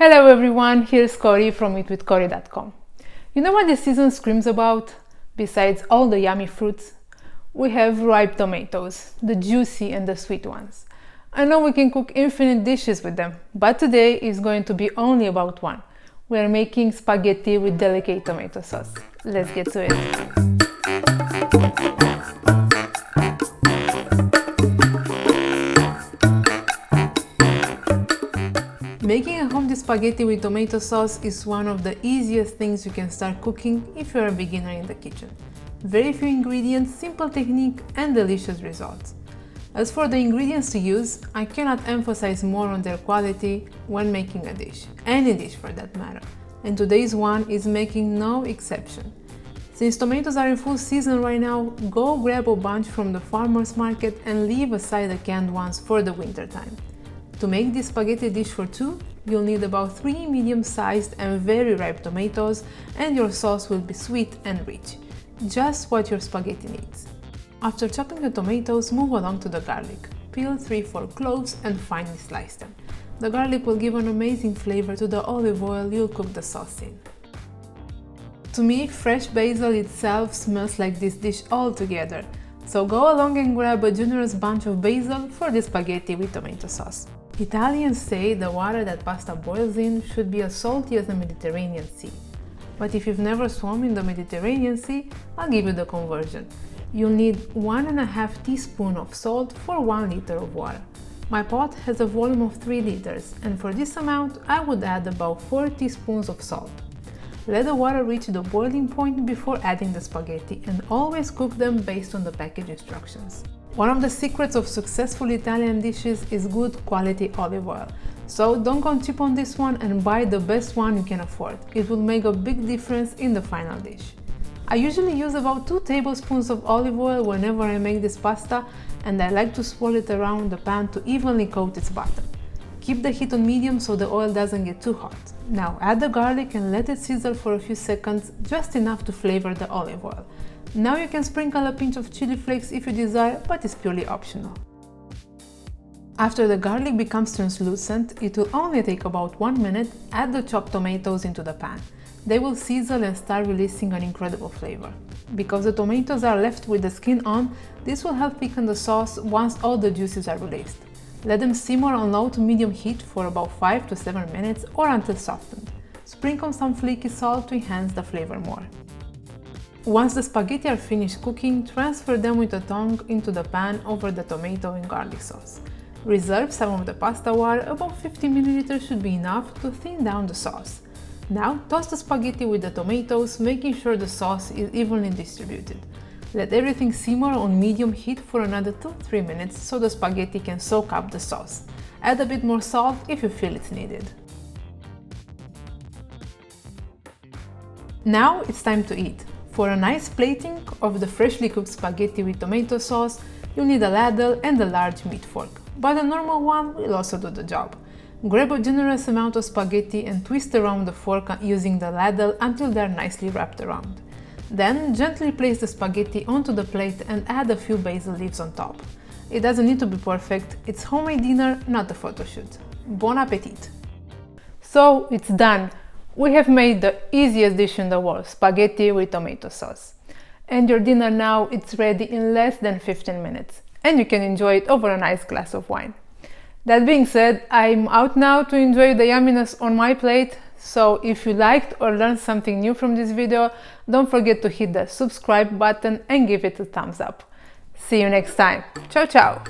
Hello everyone, here's Cory from eatwithcory.com. You know what this season screams about? Besides all the yummy fruits, we have ripe tomatoes, the juicy and the sweet ones. I know we can cook infinite dishes with them, but today is going to be only about one. We are making spaghetti with delicate tomato sauce. Let's get to it. Making a homemade spaghetti with tomato sauce is one of the easiest things you can start cooking if you're a beginner in the kitchen. Very few ingredients, simple technique and delicious results. As for the ingredients to use, I cannot emphasize more on their quality when making a dish, any dish for that matter, and today's one is making no exception. Since tomatoes are in full season right now, go grab a bunch from the farmer's market and leave aside the canned ones for the winter time. To make this spaghetti dish for two, you'll need about 3 medium-sized and very ripe tomatoes, and your sauce will be sweet and rich. Just what your spaghetti needs. After chopping the tomatoes, move along to the garlic. Peel 3-4 cloves and finely slice them. The garlic will give an amazing flavor to the olive oil you'll cook the sauce in. To me, fresh basil itself smells like this dish altogether, so go along and grab a generous bunch of basil for the spaghetti with tomato sauce. Italians say the water that pasta boils in should be as salty as the Mediterranean Sea. But if you've never swum in the Mediterranean Sea, I'll give you the conversion. You'll need 1.5 teaspoons of salt for 1 liter of water. My pot has a volume of 3 liters, and for this amount I would add about 4 teaspoons of salt. Let the water reach the boiling point before adding the spaghetti, and always cook them based on the package instructions. One of the secrets of successful Italian dishes is good quality olive oil. So don't go cheap on this one and buy the best one you can afford. It will make a big difference in the final dish. I usually use about 2 tablespoons of olive oil whenever I make this pasta, and I like to swirl it around the pan to evenly coat its bottom. Keep the heat on medium so the oil doesn't get too hot. Now add the garlic and let it sizzle for a few seconds, just enough to flavor the olive oil. Now you can sprinkle a pinch of chili flakes if you desire, but it's purely optional. After the garlic becomes translucent, it will only take about 1 minute. Add the chopped tomatoes into the pan. They will sizzle and start releasing an incredible flavor. Because the tomatoes are left with the skin on, this will help thicken the sauce once all the juices are released. Let them simmer on low to medium heat for about 5 to 7 minutes or until softened. Sprinkle some flaky salt to enhance the flavor more. Once the spaghetti are finished cooking, transfer them with a tongue into the pan over the tomato and garlic sauce. Reserve some of the pasta water, about 50 ml should be enough to thin down the sauce. Now toss the spaghetti with the tomatoes, making sure the sauce is evenly distributed. Let everything simmer on medium heat for another 2-3 minutes so the spaghetti can soak up the sauce. Add a bit more salt if you feel it's needed. Now it's time to eat. For a nice plating of the freshly cooked spaghetti with tomato sauce, you'll need a ladle and a large meat fork, but a normal one will also do the job. Grab a generous amount of spaghetti and twist around the fork using the ladle until they're nicely wrapped around. Then gently place the spaghetti onto the plate and add a few basil leaves on top. It doesn't need to be perfect, it's homemade dinner, not a photo shoot. Bon appetit! So it's done! We have made the easiest dish in the world, spaghetti with tomato sauce. And your dinner now, it's ready in less than 15 minutes. And you can enjoy it over a nice glass of wine. That being said, I'm out now to enjoy the yumminess on my plate. So if you liked or learned something new from this video, don't forget to hit the subscribe button and give it a thumbs up. See you next time. Ciao, ciao!